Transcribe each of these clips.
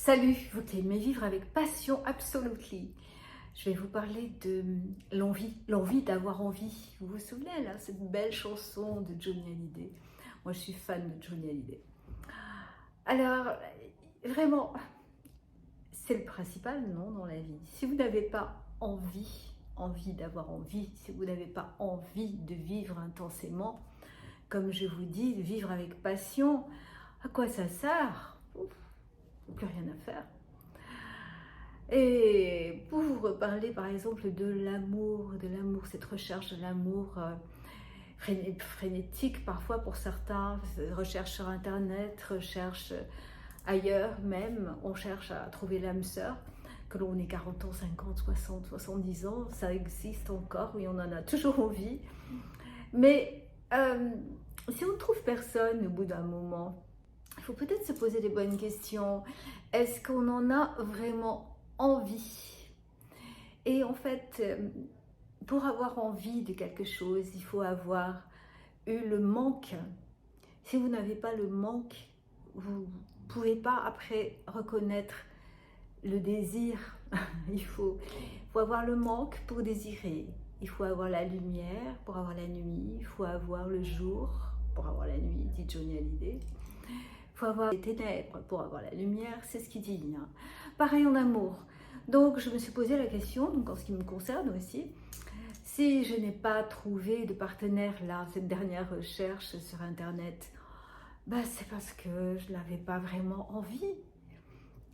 Salut, vous qui aimez vivre avec passion, absolutely. Je vais vous parler de l'envie d'avoir envie. Vous vous souvenez là, cette belle chanson de Johnny Hallyday. Moi, je suis fan de Johnny Hallyday. Alors, vraiment, c'est le principal, non, dans la vie. Si vous n'avez pas envie d'avoir envie, si vous n'avez pas envie de vivre intensément, comme je vous dis, de vivre avec passion, à quoi ça sert? Plus rien à faire. Et pour vous reparler par exemple de l'amour, cette recherche de l'amour frénétique parfois pour certains, recherche sur internet, recherche ailleurs même, on cherche à trouver l'âme sœur, que l'on ait 40 ans, 50, 60, 70 ans, ça existe encore, oui on en a toujours envie, mais si on ne trouve personne au bout d'un moment, il faut peut-être se poser des bonnes questions. Est-ce qu'on en a vraiment envie? Et en fait, pour avoir envie de quelque chose, il faut avoir eu le manque. Si vous n'avez pas le manque, vous ne pouvez pas après reconnaître le désir. Il faut avoir le manque pour désirer. Il faut avoir la lumière pour avoir la nuit. Il faut avoir le jour pour avoir la nuit, dit Johnny Hallyday. Il faut avoir les ténèbres pour avoir la lumière, c'est ce qu'il dit. Hein. Pareil en amour. Donc je me suis posé la question, donc en ce qui me concerne aussi, si je n'ai pas trouvé de partenaire là, cette dernière recherche sur internet, bah, c'est parce que je n'avais pas vraiment envie.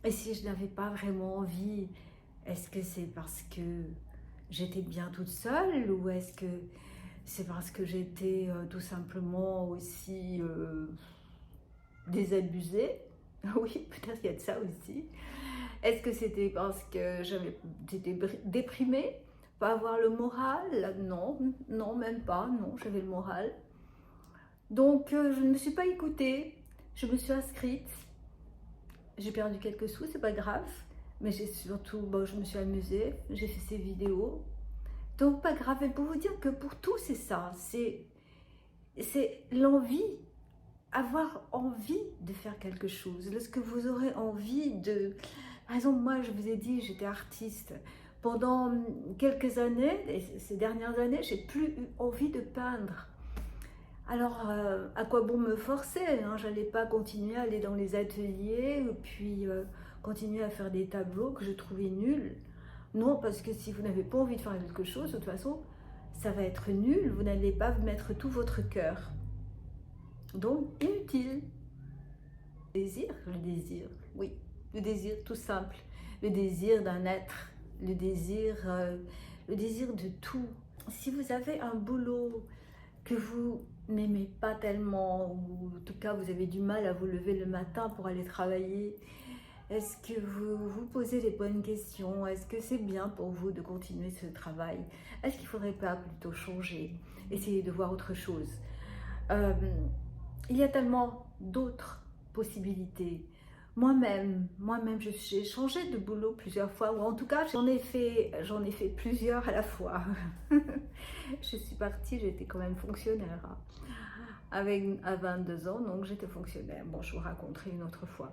Et si je n'avais pas vraiment envie, est-ce que c'est parce que j'étais bien toute seule ou est-ce que c'est parce que j'étais tout simplement aussi désabusée? Oui, peut-être qu'il y a de ça aussi. Est-ce que c'était parce que j'étais déprimée? Pas avoir le moral? Non, non, même pas, non, j'avais le moral. Donc je ne me suis pas écoutée, je me suis inscrite. J'ai perdu quelques sous, c'est pas grave, mais j'ai surtout, bon, je me suis amusée, j'ai fait ces vidéos. Donc pas grave, mais pour vous dire que pour tout c'est ça, c'est l'envie, avoir envie de faire quelque chose. Lorsque vous aurez envie de... Par exemple, moi je vous ai dit, j'étais artiste. Pendant quelques années, et ces dernières années, j'ai plus eu envie de peindre. Alors, à quoi bon me forcer, hein? J'allais pas continuer à aller dans les ateliers, et puis continuer à faire des tableaux que je trouvais nuls. Non, parce que si vous n'avez pas envie de faire quelque chose, de toute façon, ça va être nul. Vous n'allez pas mettre tout votre cœur. Donc, inutile. Le désir, oui. Le désir tout simple. Le désir d'un être. Le désir de tout. Si vous avez un boulot que vous n'aimez pas tellement, ou en tout cas vous avez du mal à vous lever le matin pour aller travailler, est-ce que vous vous posez les bonnes questions? Est-ce que c'est bien pour vous de continuer ce travail? Est-ce qu'il ne faudrait pas plutôt changer? Essayer de voir autre chose. Il y a tellement d'autres possibilités. Moi-même, j'ai changé de boulot plusieurs fois, ou en tout cas, j'en ai fait plusieurs à la fois. Je suis partie, j'étais quand même fonctionnaire, hein. À 22 ans, donc j'étais fonctionnaire. Bon, je vous raconterai une autre fois.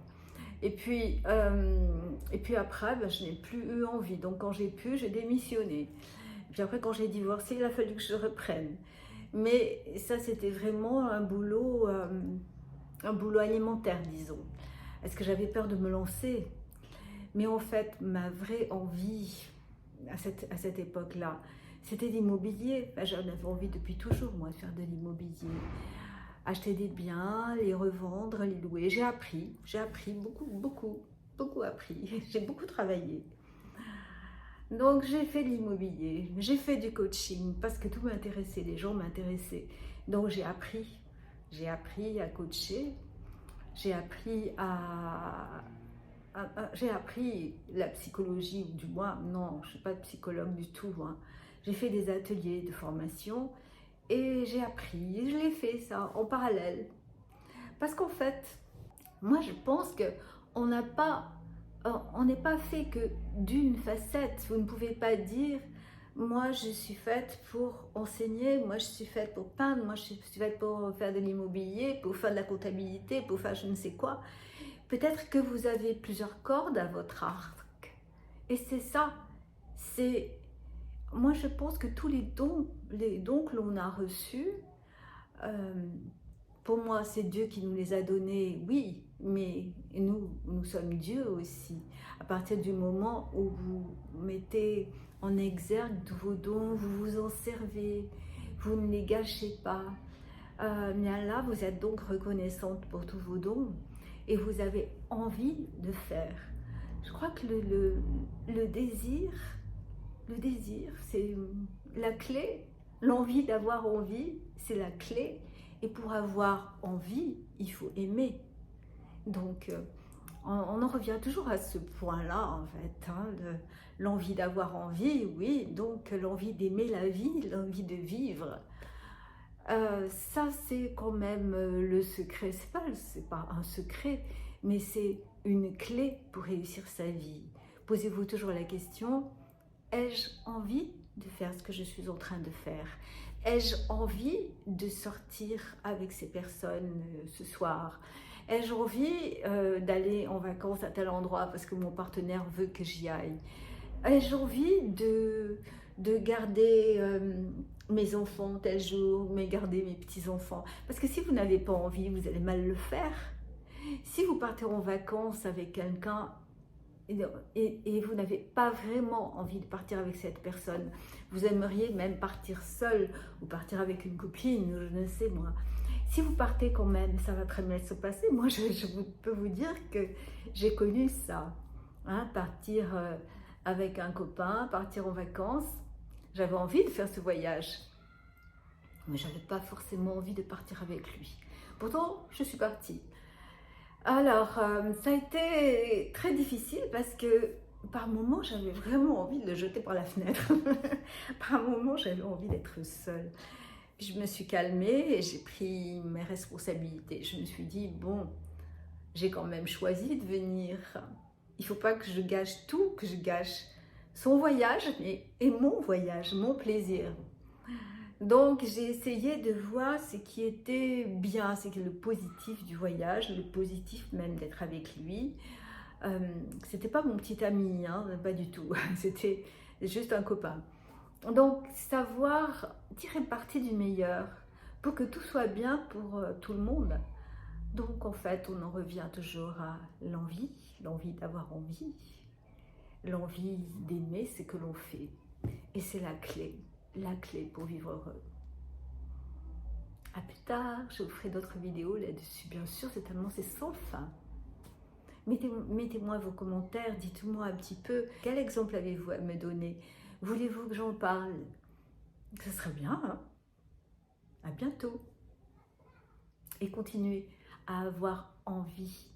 Et puis après, ben, je n'ai plus eu envie. Donc quand j'ai pu, j'ai démissionné. Et puis après, quand j'ai divorcé, il a fallu que je reprenne. Mais ça, c'était vraiment un boulot alimentaire, disons. Est-ce que j'avais peur de me lancer? Mais en fait, ma vraie envie à cette époque-là, c'était l'immobilier. Ben, j'en avais envie depuis toujours, moi, de faire de l'immobilier. Acheter des biens, les revendre, les louer. J'ai appris beaucoup appris. J'ai beaucoup travaillé. Donc j'ai fait de l'immobilier, j'ai fait du coaching parce que tout m'intéressait, les gens m'intéressaient. Donc j'ai appris à coacher, j'ai appris j'ai appris la psychologie, ou du moins, non, je ne suis pas psychologue du tout, hein. J'ai fait des ateliers de formation et j'ai appris, je l'ai fait ça en parallèle. Parce qu'en fait, moi je pense qu'on n'a pas, on n'est pas fait que d'une facette. Vous ne pouvez pas dire, moi je suis faite pour enseigner, moi je suis faite pour peindre, moi je suis faite pour faire de l'immobilier, pour faire de la comptabilité, pour faire je ne sais quoi. Peut-être que vous avez plusieurs cordes à votre arc. Et c'est ça. Moi, je pense que tous les dons que l'on a reçus, pour moi, c'est Dieu qui nous les a donnés, oui, mais nous sommes Dieu aussi. À partir du moment où vous mettez en exergue vos dons, vous vous en servez, vous ne les gâchez pas. Bien là, vous êtes donc reconnaissante pour tous vos dons et vous avez envie de faire. Je crois que le désir, c'est la clé. L'envie d'avoir envie, c'est la clé. Et pour avoir envie, il faut aimer. Donc, on en revient toujours à ce point-là, en fait, hein, l'envie d'avoir envie, oui, donc l'envie d'aimer la vie, l'envie de vivre. Ça, c'est quand même le secret. C'est pas un secret, mais c'est une clé pour réussir sa vie. Posez-vous toujours la question, ai-je envie de faire ce que je suis en train de faire? Ai-je envie de sortir avec ces personnes ce soir? Ai-je envie d'aller en vacances à tel endroit parce que mon partenaire veut que j'y aille? Ai-je envie de garder mes enfants tel jour, mais garder mes petits-enfants? Parce que si vous n'avez pas envie, vous allez mal le faire. Si vous partez en vacances avec quelqu'un et vous n'avez pas vraiment envie de partir avec cette personne, vous aimeriez même partir seul ou partir avec une copine, je ne sais moi. Si vous partez quand même, ça va très bien se passer. Moi, peux vous dire que j'ai connu ça. Hein, partir avec un copain, partir en vacances. J'avais envie de faire ce voyage, mais je n'avais pas forcément envie de partir avec lui. Pourtant, je suis partie. Alors, ça a été très difficile parce que par moments, j'avais vraiment envie de le jeter par la fenêtre. Par moments, j'avais envie d'être seule. Puis je me suis calmée et j'ai pris mes responsabilités. Je me suis dit, bon, j'ai quand même choisi de venir. Il ne faut pas que je gâche tout, que je gâche son voyage et mon voyage, mon plaisir. Donc, j'ai essayé de voir ce qui était bien, c'est le positif du voyage, le positif même d'être avec lui. C'était pas mon petit ami, hein, pas du tout. C'était juste un copain. Donc, savoir tirer parti du meilleur pour que tout soit bien pour tout le monde. Donc, en fait, on en revient toujours à l'envie d'avoir envie, l'envie d'aimer ce que l'on fait. Et c'est la clé pour vivre heureux. À plus tard, je vous ferai d'autres vidéos là-dessus, bien sûr, c'est sans fin. Mettez-moi vos commentaires, dites-moi un petit peu, quel exemple avez-vous à me donner? Voulez-vous que j'en parle? Ce serait bien, hein? À bientôt. Et continuez à avoir envie